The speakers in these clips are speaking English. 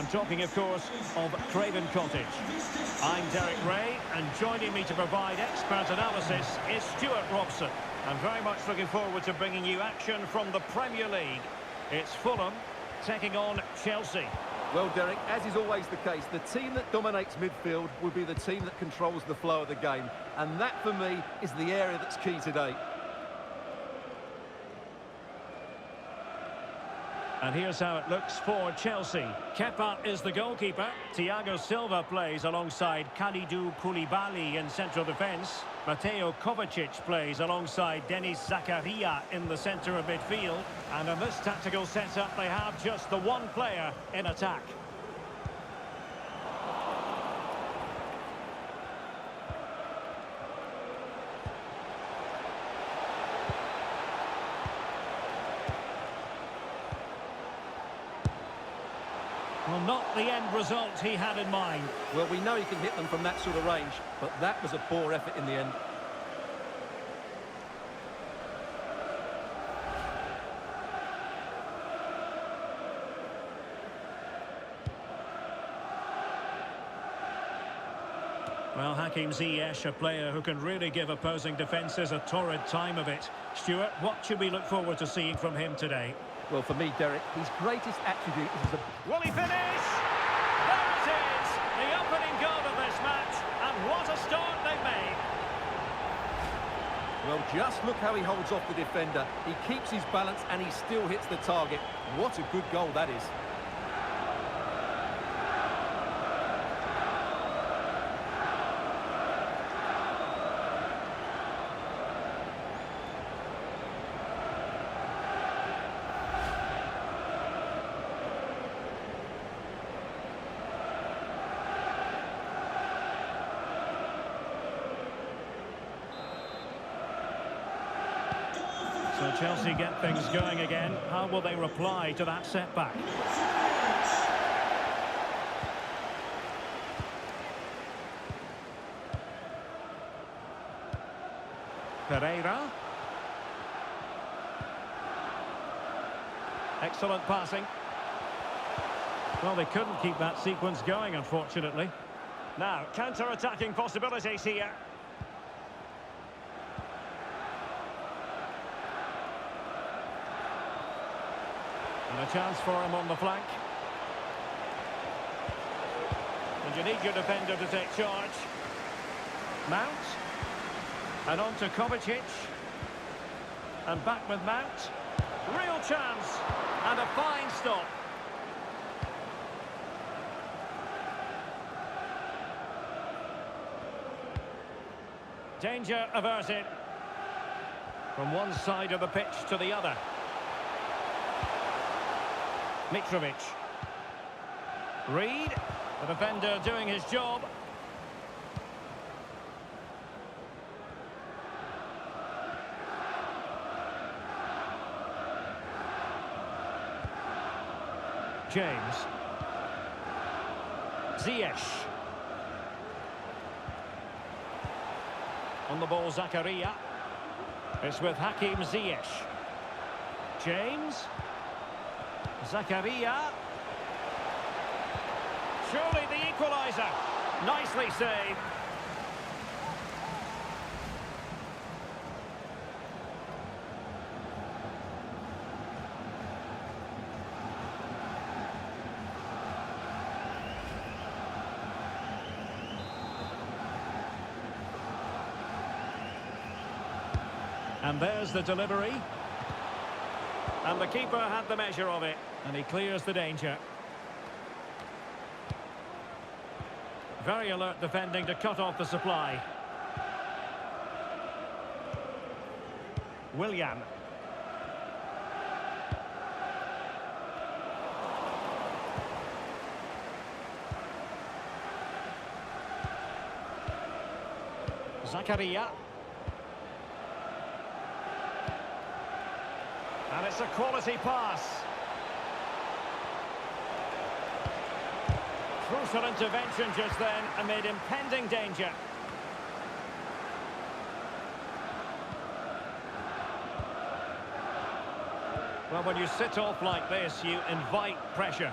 I'm talking, of course, of Craven Cottage. I'm Derek Ray, and joining me to provide expert analysis is Stuart Robson. I'm very much looking forward to bringing you action from the Premier League. It's Fulham taking on Chelsea. Well, Derek, as is always the case, the team that dominates midfield will be the team that controls the flow of the game. And that, for me, is the area that's key today. And here's how it looks for Chelsea. Kepa is the goalkeeper. Thiago Silva plays alongside Kalidou Koulibaly in central defence. Mateo Kovacic plays alongside Denis Zakaria in the centre of midfield. And in this tactical setup, they have just the one player in attack. Well, not the end result he had in mind. Well, we know he can hit them from that sort of range, but that was a poor effort in the end. Well, Hakim Ziyech, a player who can really give opposing defences a torrid time of it. Stuart, what should we look forward to seeing from him today? Well, for me, Derek, his greatest attribute is Will he finish? There it is! The opening goal of this match, and what a start they've made. Well, just look how he holds off the defender. He keeps his balance and he still hits the target. What a good goal that is. So Chelsea get things going again. How will they reply to that setback? Pereira. Excellent passing. Well, they couldn't keep that sequence going, unfortunately. Now, counter-attacking possibilities here. And a chance for him on the flank. And you need your defender to take charge. Mount. And on to Kovacic. And back with Mount. Real chance. And a fine stop. Danger averted. From one side of the pitch to the other. Mitrovic. Reed, the defender doing his job. James. Ziyech. On the ball, Zakaria. It's with Hakim Ziyech. James. Zakaria. Surely the equaliser. Nicely saved. And there's the delivery. And the keeper had the measure of it. And he clears the danger. Very alert defending to cut off the supply. Willian. Zakaria. And it's a quality pass. Crucial intervention just then amid impending danger. Well, when you sit off like this, you invite pressure.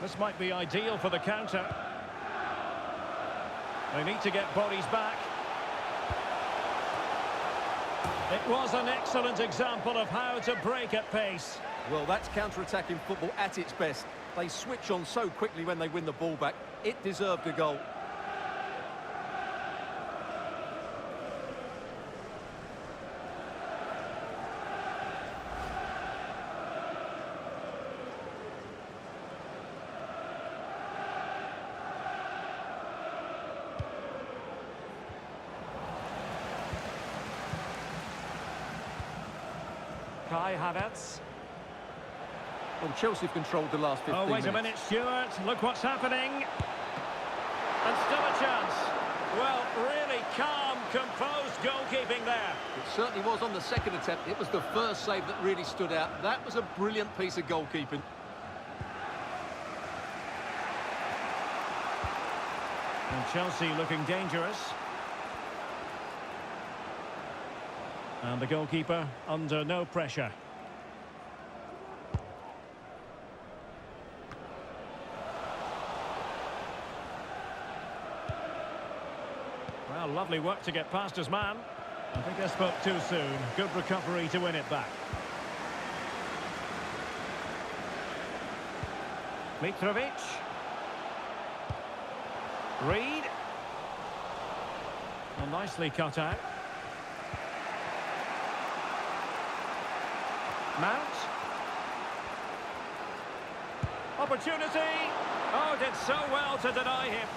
This might be ideal for the counter. They need to get bodies back. It was an excellent example of how to break at pace. Well, that's counter-attacking football at its best. They switch on so quickly when they win the ball back. It deserved a goal. Kai Havertz. Well, Chelsea have controlled the last 15 Oh, wait minutes. a minute, Stuart. Look what's happening. And still a chance. Well, really calm, composed goalkeeping there. It certainly was on the second attempt. It was the first save that really stood out. That was a brilliant piece of goalkeeping. And Chelsea looking dangerous. And the goalkeeper under no pressure. Well, lovely work to get past his man. I think I spoke too soon. Good recovery to win it back. Mitrovic. Reed. Well, nicely cut out. Mount. Opportunity. Oh, did so well to deny him.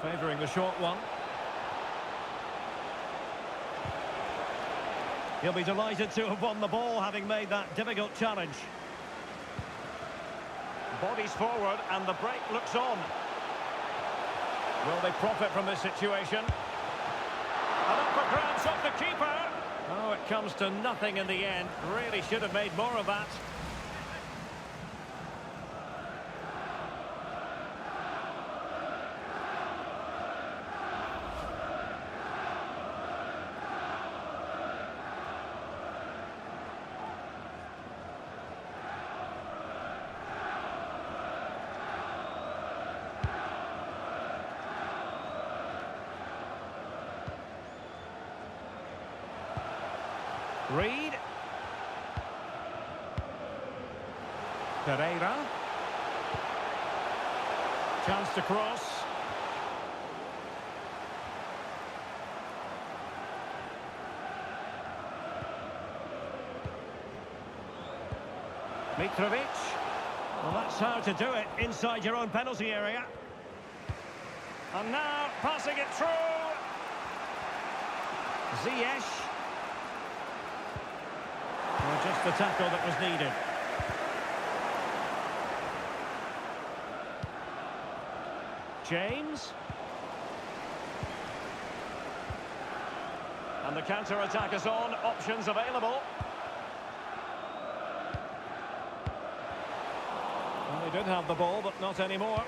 Favouring the short one. He'll be delighted to have won the ball, having made that difficult challenge. Bodies forward, and the break looks on. Will they profit from this situation? And up for grabs off the keeper. Oh, it comes to nothing in the end. Really should have made more of that. Reed. Pereira. Chance to cross. Mitrovic. Well, that's how to do it inside your own penalty area. And now passing it through. Ziyech. Well, just the tackle that was needed. James. And the counter-attack is on. Options available. Well, they did have the ball, but not anymore.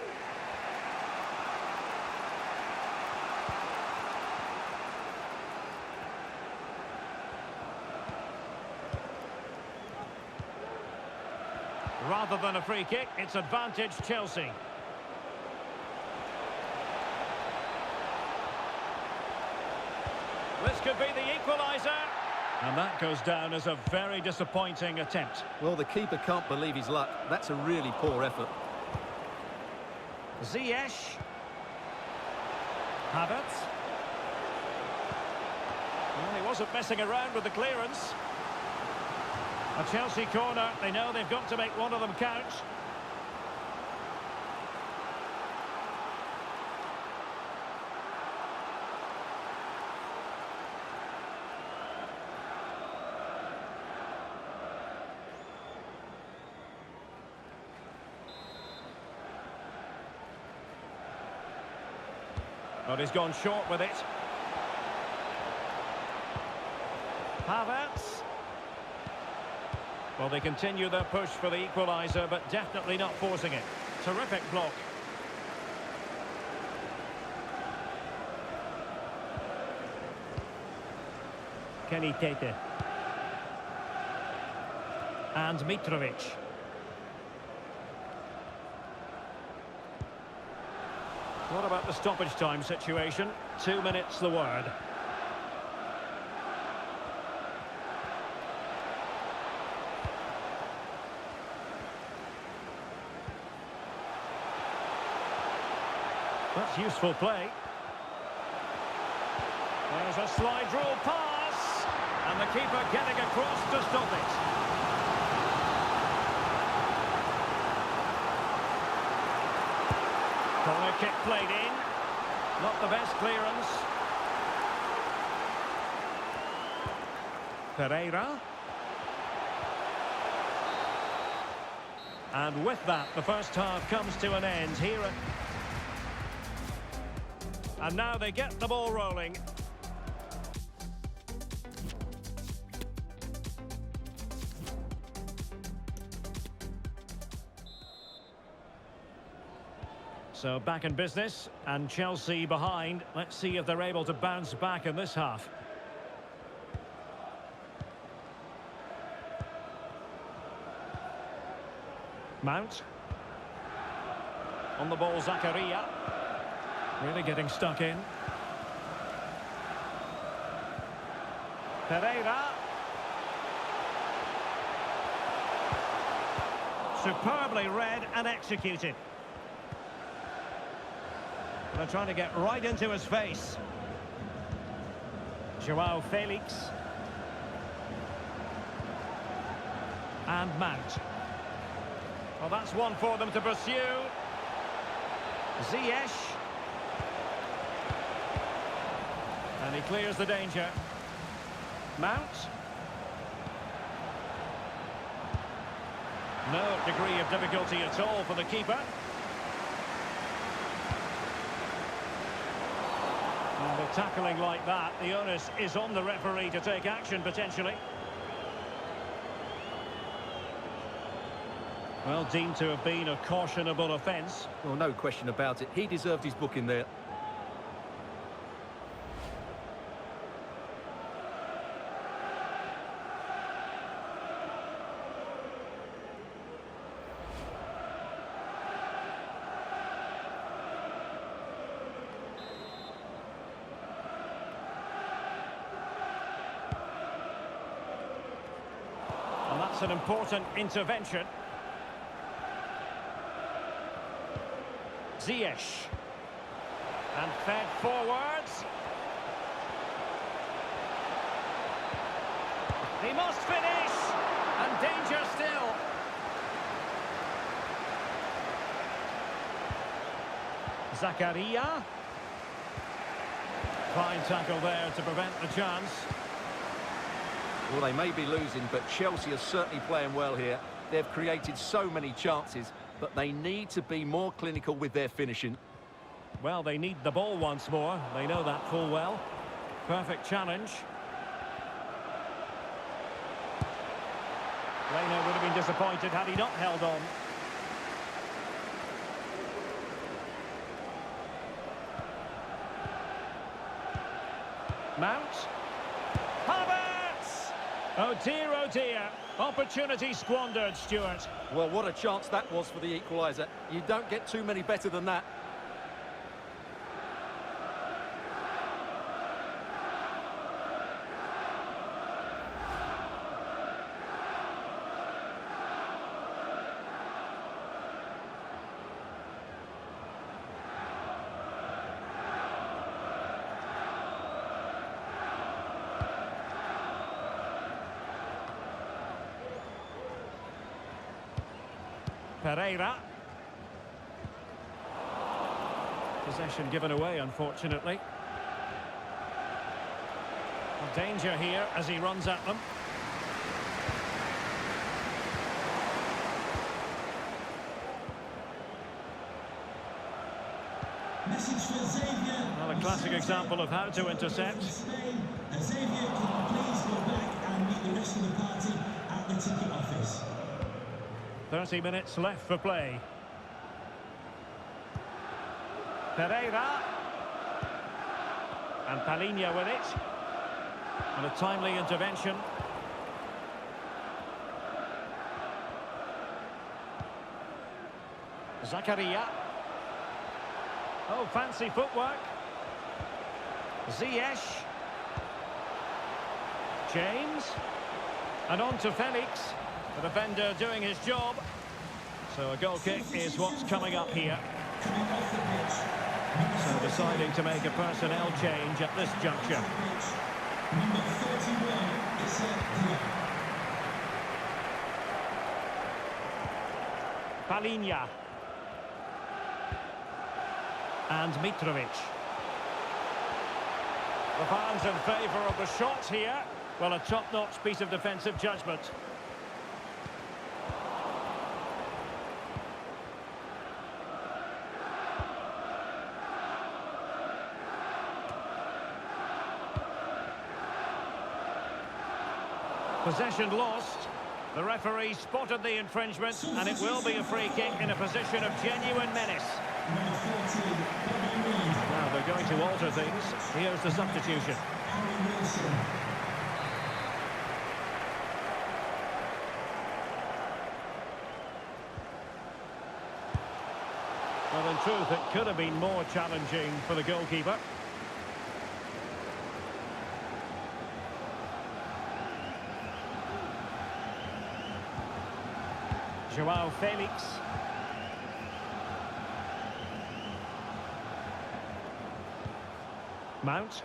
Rather than a free kick, it's advantage Chelsea. This could be the equaliser. And that goes down as a very disappointing attempt. Well, the keeper can't believe his luck. That's a really poor effort. Ziyech. Havertz. Well, he wasn't messing around with the clearance. A Chelsea corner. They know they've got to make one of them count. But he's gone short with it. Havertz. Well, they continue their push for the equaliser, but definitely not forcing it. Terrific block. Kenny Tete. And Mitrovic. What about the stoppage time situation? 2 minutes the word. That's useful play. There's a slide rule pass. And the keeper getting across to stop it. Corner kick played in. Not the best clearance. Pereira. And with that, the first half comes to an end here at... And now they get the ball rolling. So back in business, and Chelsea behind. Let's see if they're able to bounce back in this half. Mount. On the ball, Zakaria. Really getting stuck in. Pereira. Superbly read and executed. They're trying to get right into his face. Joao Felix. And Mount. Well, that's one for them to pursue. Ziyech. And he clears the danger. Mount. No degree of difficulty at all for the keeper. And with tackling like that, the onus is on the referee to take action, potentially. Well, deemed to have been a cautionable offence. Well, no question about it. He deserved his booking there. And that's an important intervention. Ziyech. And fed forwards. He must finish. And danger still. Zakaria. Fine tackle there to prevent the chance. Well, they may be losing, but Chelsea are certainly playing well here. They've created so many chances, but they need to be more clinical with their finishing. Well, they need the ball once more. They know that full well. Perfect challenge. Reina would have been disappointed had he not held on. Mount. Havertz! Oh dear, opportunity squandered, Stuart. Well, what a chance that was for the equaliser. You don't get too many better than that. Pereira. Possession given away, unfortunately. Danger here as he runs at them. Message for Xavier. Well, a classic example of how to intercept. Spain. And Xavier, can you please go back and meet the rest of the party at the ticket office? 30 minutes left for play. Pereira. And Palinha with it. And a timely intervention. Zakaria. Oh, fancy footwork. Ziyech. James. And on to Felix. The defender doing his job. So a goal kick is what's coming up here. Coming off the pitch. So deciding to make a personnel change at this juncture. Number 31 is Palinha. And Mitrovic. The fans in favour of the shot here. Well, a top-notch piece of defensive judgment. Possession lost. The referee spotted the infringement, and it will be a free kick in a position of genuine menace. number 14, Bobby Reed. Now they're going to alter things. Here's the substitution. Aaron Wilson. Well, in truth, it could have been more challenging for the goalkeeper. João Felix. Mount.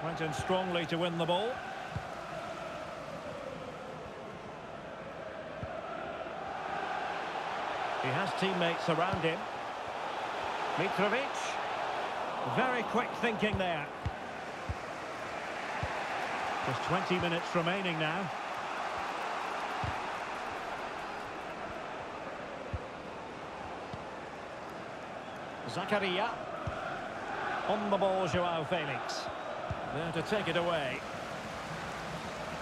Went in strongly to win the ball. He has teammates around him. Mitrovic. Very quick thinking there. Just 20 minutes remaining now. Zakaria. On the ball, João Felix. There to take it away.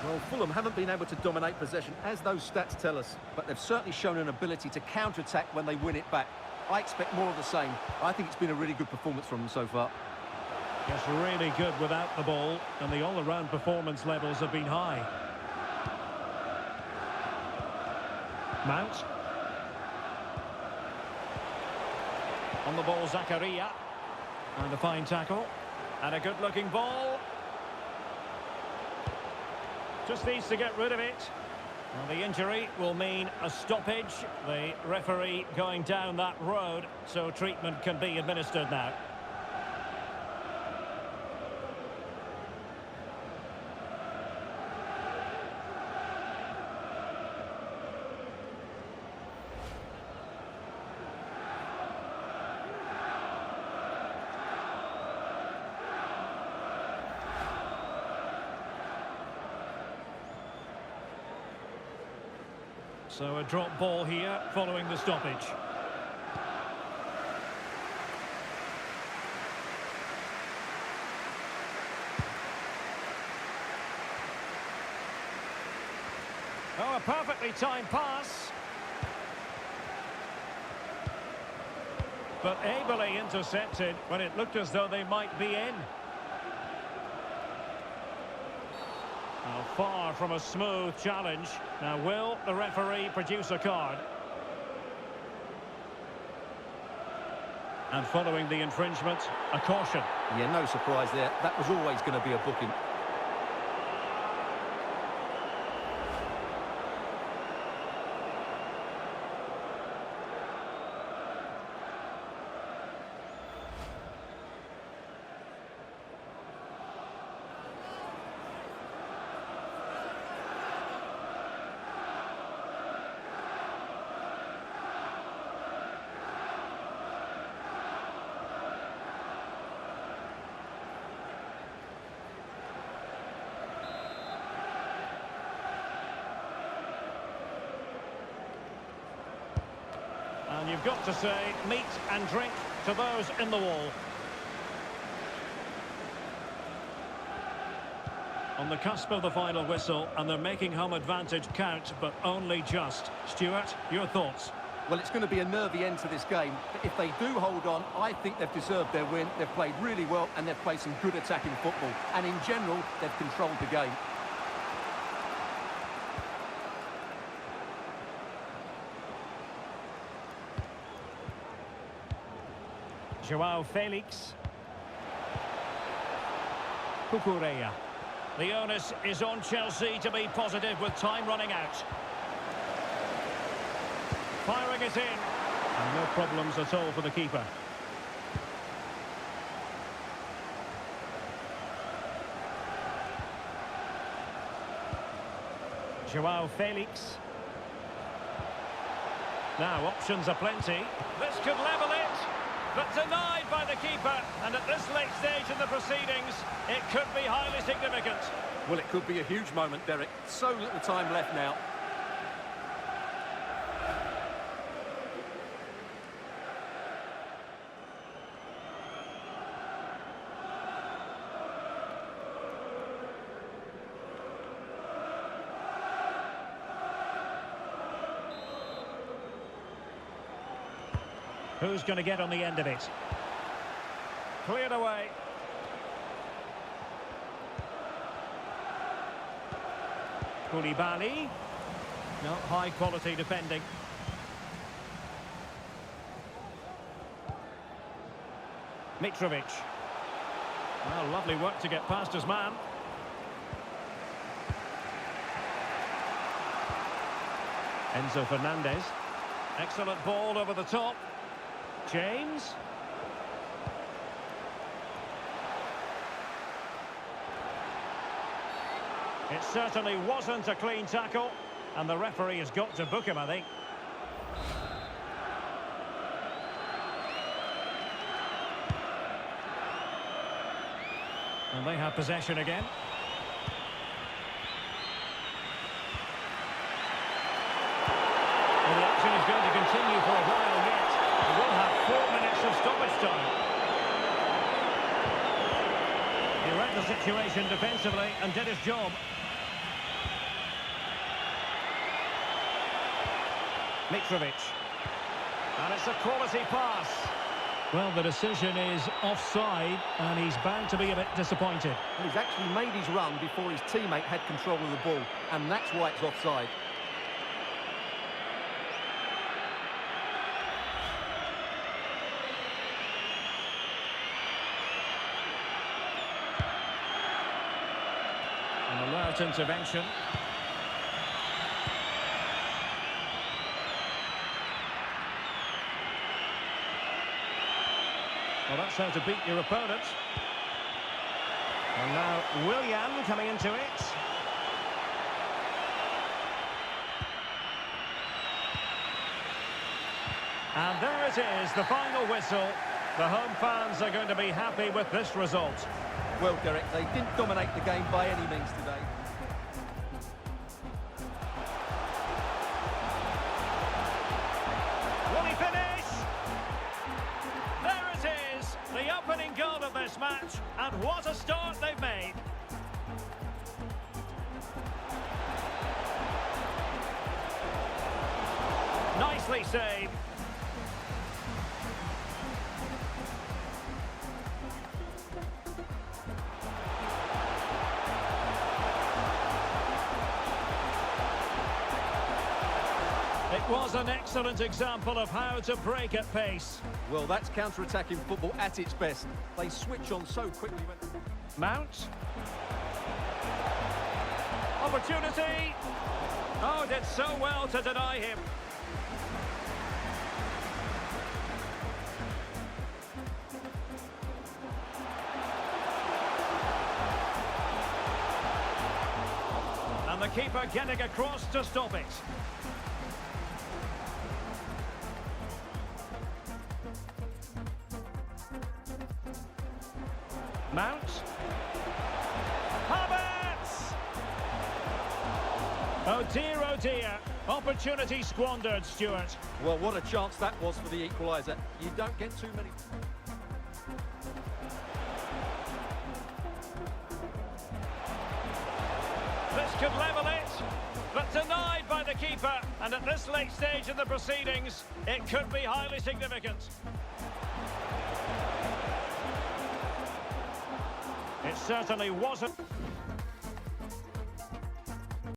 Well, Fulham haven't been able to dominate possession, as those stats tell us, but they've certainly shown an ability to counter-attack when they win it back. I expect more of the same. I think it's been a really good performance from them so far. Just really good without the ball, and the all-around performance levels have been high. Mount. On the ball, Zakaria. And a fine tackle. And a good-looking ball. Just needs to get rid of it. Well, the injury will mean a stoppage. The referee going down that road, so treatment can be administered now. So a drop ball here following the stoppage. Oh, a perfectly timed pass. But ably intercepted when it looked as though they might be in. Now, far from a smooth challenge. Now, will the referee produce a card? And following the infringement, a caution. Yeah, no surprise there. That was always going to be a booking. And you've got to say, meat and drink to those in the wall. On the cusp of the final whistle, and they're making home advantage count, but only just. Stuart, your thoughts? Well, it's going to be a nervy end to this game. But if they do hold on, I think they've deserved their win. They've played really well, and they've played some good attacking football. And in general, they've controlled the game. Joao Felix. Cucurella. The onus is on Chelsea to be positive with time running out. Firing it in. And no problems at all for the keeper. Joao Felix. Now options are plenty. This could level it. But denied by the keeper, and at this late stage in the proceedings, it could be highly significant. Well, it could be a huge moment, Derek. So little time left now. Who's going to get on the end of it? Cleared away. Koulibaly. No, high quality defending. Mitrovic. Well, lovely work to get past his man. Enzo Fernandez. Excellent ball over the top. James. It certainly wasn't a clean tackle, and the referee has got to book him, I think. And they have possession again. Well, the action is going to continue for a while yet. We'll have 4 minutes of stoppage time. He read the situation defensively and did his job. Mitrovic. And it's a quality pass. Well, the decision is offside, and he's bound to be a bit disappointed. Well, he's actually made his run before his teammate had control of the ball, and that's why it's offside. An alert intervention. Well, that's how to beat your opponent. And now Willian coming into it. And there it is, the final whistle. The home fans are going to be happy with this result. Well, Derek, they didn't dominate the game by any means today. Will he finish? There it is, the opening goal of this match, and what a start they've made. Nicely saved. It was an excellent example of how to break at pace. Well, that's counter-attacking football at its best. They switch on so quickly. Mount. Opportunity. Oh, did so well to deny him. And the keeper getting across to stop it. Mount. Havertz! Oh dear, oh dear. Opportunity squandered, Stuart. Well, what a chance that was for the equaliser. You don't get too many... This could level it, but denied by the keeper. And at this late stage in the proceedings, it could be highly significant. It certainly wasn't.